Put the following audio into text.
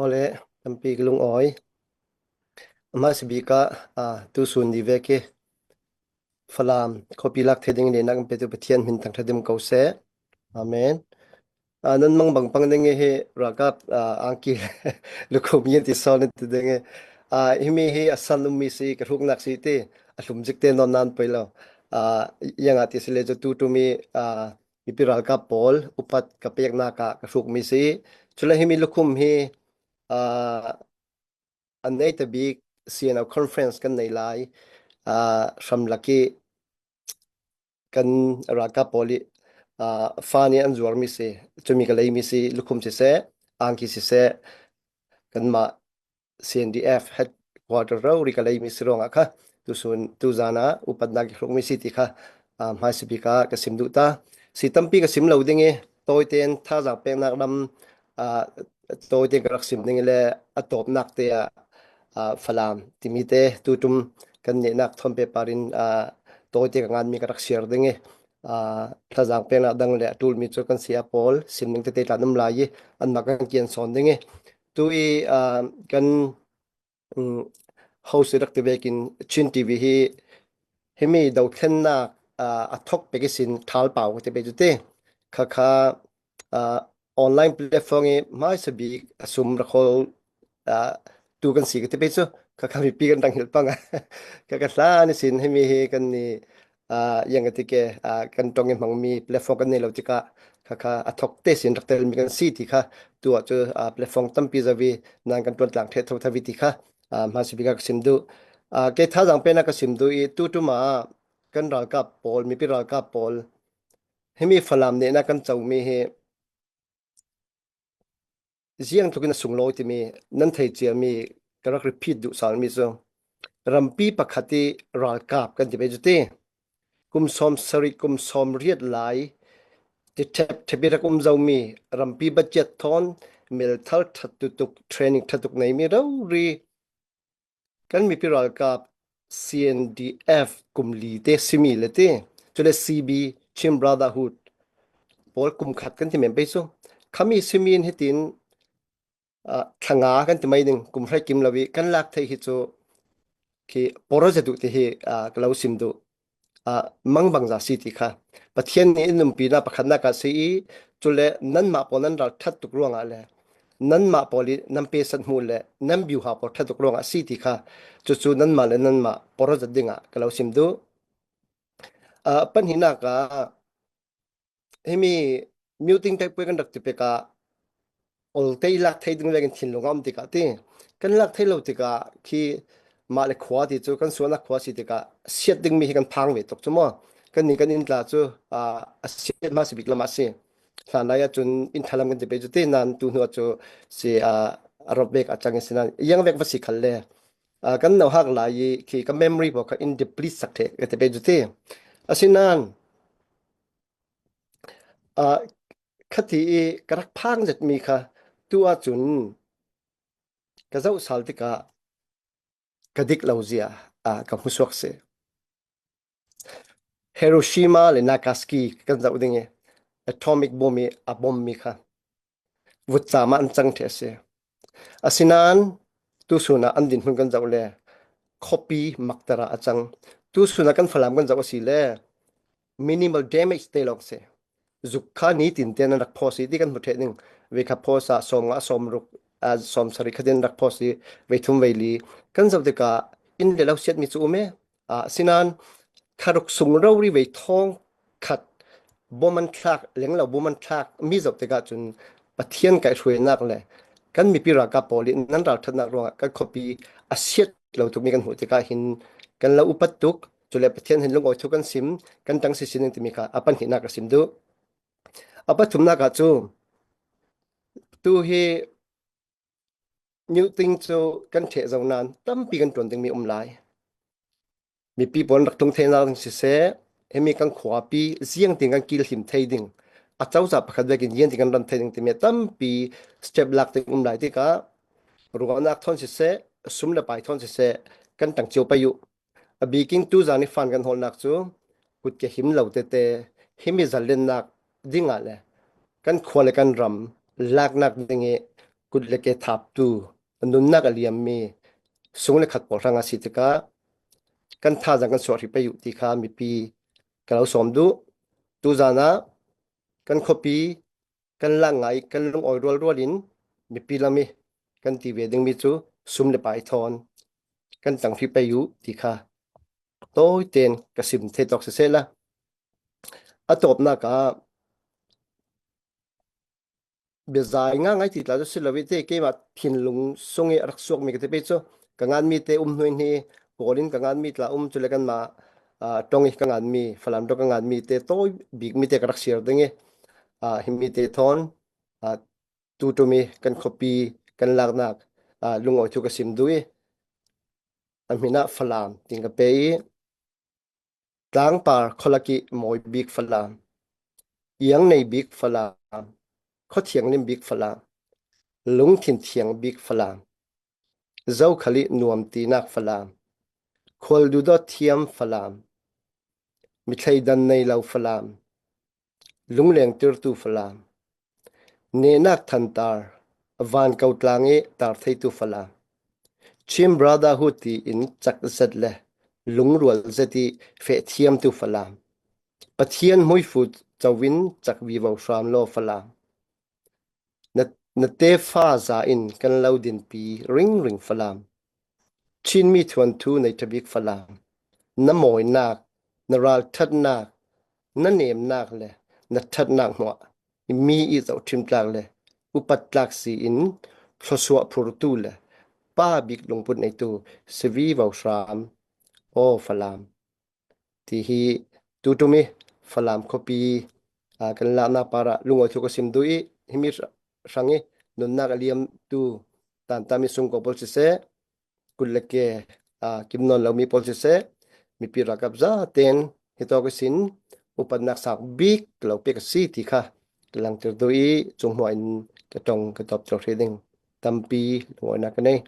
Ole tampi gelung oi ama sibika tu sun di veke falam kopilak theding le nak petu pathian min tang thadim ko se amen nan mang bang pang denge he rakap angki lukhom yen ti son ti denge himi he asal mi si ka thuk nak si te ahlum jikte non nan pailo yang ati sile jo tu mi ipiral ka pol upat ka pek na ka thuk mi si chula himi lukhum heอันนี้จะบีเซียนเอาคอนเฟรนซ์กันในไลน์สำหรับที่กันรักกับพอลิฟานี่อันจวร์มิเซจะมีกันเลยมิเซลุคุมเซอังกิเซกันมา CNDF headquarter เราริกันเลยมิเซรองอะค่ะตุส่วนตุจานะอุปนักครองมิสิติค่ะมาสิบิกากสิมดุตาสิตัมปีกสิมเหล่าดิ่งโตยเตียนท่าจากเป็นนักดำโตยเตียนกรักสิมดิ่งเลยอัตบนักเตียฟลามที่มีเตตุตุมกันเนี่ยนักทอมเปปารินโตยเตียงานมีกรักเสียร์ดิ่งท่าจากเป็นนักดังเลยตูลมีจุกันเสียพอลสิมดิ่งเตตาน้ำลายอันนักกันเกียนสอนดิ่งตุยกันเฮาสิรักที่เวกินชินทีวีให้มีดาวเทนนักอัทอกไปกิสินทาลเป่าที่ไปจุดเตค่ะออนไลน์แพลตฟอร์มไม่สบิกสุมรักดูกันสีกันที่ไปซุค่ะมีปีกันดังเห็นปังค่ะสานี่สินให้มีกันนี่ยังกันที่แกกันตรงเงินของมีแพลตฟอร์มกันนี่เราจะค่ะอัทอกเตสินรักเตลมีกันสีที่ค่ะตัวเจอแพลตฟอร์มตั้มปีจะวีนางกันตัวหลังเทศทวิติค่ะมาสิบิกกับสิมดูแกท่าจังเป็นนักสิมดูอีตู้มากันรักกับปอลมีปีรักกับปอลให้มีฝรั่งเนี่ยนักกันเจ้ามีเฮเสียงทุกคนส่งโลที่มีนั่นไทยเจียมีกระไรพิดดุสารมีส่งรำปีปกติรักกับกันที่ไปจุดที่กุมสอมสริกุมสอมเรียดไหลที่เทปรักกุมเจ้ามีรำปีบัจเจตทอนมิลทัลทัดตุกเทรนนิ่งทัดตุกไหนมีเรารีกันมีปีรักกับ CNDF กุมลีเตซิมีเลเตจุเล CB ชิมบราดาฮูดพอลกุมขัดกันที่เหม็นไปส่งขามีซิมีนให้ตินทางากันที่ไม่ดึงกุมให้กิมลาวิกันลักไทยฮิโซคือปรจะดุที่กล่าวสิมดุมังบังจาสิติค่ะประเทศนี้นุ่มปีน่าประคันนักสีจุเลนั้นมาปอนั้นเราทัดตุกร่วงอะไรนั้นมาปอลินั้นเปสันมูลเลยนั้นบิวหาปอทัดตุกร่วงสิติค่ะจุนั้นมาเลยนั้นมาปรจะดึงกล่าวสิมดุปัญหานักให้มีมิวติ้งไปเพื่อกันดักติเปกาโอลเตยลักไทยดึงเวกันทิ้งลงอ้อมติกาตีกันลักไทยเราติกาที่มาเลขวาที่จูกันส่วนนักขวาสิติกาเสียดดึงมีกันพังเวตกจุมกันนี่กันอินทราจูเสียดมาสิบิกละมาสิหลานายจุนอินทรามกันจะไปจุดที่นั่นตูนัวจูสิรบเบกอาจารย์สินันยังเวกวสิขันเลยกันเอาหักหลายที่กันเมมโมรีบอกกันอินเดปลิสักเทกันจะไปจุดที่สินันคดีกระพังจะมีค่ะตัวจุนกระเจ้าสาวติกากระดิกเหล่าเสียกับมุสวกเสฮิโรชิมาและนากาสกิกันจะอุดิงอะตอมิกบอมบอมมีค่ะวุฒิสามันจังเทเสสินันตุสุนัอันดินหุ่นกันจะอุเลคอปีมักตระจังตุสุนักันฝรั่งกันจะอุสิเลminimal damage เตลองเสจุกขานี้ตินเตนรักพอสีที่กันหมดเทนึงเวคับพอสะสมสมรุกสมสริคดินรักพอสีเวทุมเวลีกันจะติกาอินเดลาเสียดมิจูเมสินันคารุกสุงเรารีเวทองขัดบ่มันทักเลี้ยงเราบ่มันทักมีจะติกาจนปะเทียนไก่ช่วยนักเลยกันมีปีรากาปอลินั้นเราถนัดรองกันคบีอาเซียดเราถูกมีกันหัวติกาหินกันเราอุปตุกจุเลปะเทียนเห็นลงอทุกันซิมกันตั้งสิสินึงที่มีค่ะอปันหินักซิมดูapa thumna ka chu tu hi new thing chu kan the zaunan tampi kan ton ting mi lai mi pi pon rak tung thena si se emi kan khwa pi ziang ting kan kil him thei ding a chau za pakhat vekin yen ting kan ran thei ding ti me tampi step lak ting lai ti ka ruanak thon si se sumla pai thon si se kan tang chiu payu a biking tu za ni fan kan hol nak chu kut ke him lo te himi zalen nak dinga le kan khole kan ram lak nak dinge กุดเลเกทับตูนุนนักเลียมมีสุงเลขัดปอรังอาศิตกะกันท่าจังกันสวดที่ไปอยู่ที่ข้ามีปีกันเราสมดูตูจานะกันคปีกันละไงกันลงออยรัวลินมีปีละมีกันที่เวดึงมีจูซุมเลไปทอนกันจังที่ไปอยู่ที่ข้าโต้เต็นกสิมเทตอกเสละอตบนักะเบซายง่ายที่ตลาดสิลวิเตเกมาทินลุงสงเอรักสวกมีกเตเปโซกังานมีเตหน่วยนี้โกลินกังานมีตลาจุเลกันมาตรงอีกกังานมีฝรั่งตรงกังานมีเตโต้บิกมีเตกรักเสียดังเงหิมมีเตทอนตูตุมีกันคอปีกันลากนักลุงออยทุกสิมด้วยอันมีน่าฝรั่งติงกับเปย์ต่างปาร์คอลกิมอยบิกฝรั่งยังในบิกฝรั่งเขาเถียงในบิกฝรั่งลุงถิ่นเถียงบิกฝรั่งเจ้าขลินวมตีนักฝรั่งคนดูดอเทียมฝรั่งมิใช่ดันในเหล่าฝรั่งลุงเลียงติรตูฝรั่งเนนักทันตาร์วันเกาตลางเอตาร์ไทตูฝรั่งชิมบราดาฮูตีอินจักจัดเลลุงรัวเจตีเฟเทียมตูฝรั่งปะเทียนมวยฟุดจะวินจักวีวาวชามโลฝรั่งนเตฟ้าซาอินกันเหล่าดินปีริงฝรั่งชินมีทวนทูในทบิกฝรั่งน้ำมอยนักนราลทัดนักนั่นเนมนักเลยนัทัดนักหัวมีอีเจ้าทิมตากเลยอุปัตตากสีอินพลสวะพรุตูเลยป้าบิกลงพุดในตูสวีวาวชามโอฝรั่งที่ฮีตูตุมีฝรั่งคอปีกันลานาปาระลุงอทุกสิมดุยฮิมิสังเงนุนนักเลียมตูตันตามิสุงกบอลเสกุลเลเกกิมนนเรามีโพลิเซมีปีรักับซาเตนฮิตอกสินอุปนักสักบิกเราเปกซีติค่ะกำลังจะดูอีจงหัวอินกระตองกระตอบจอกเทดิงตัมปีหัวนักกันเอง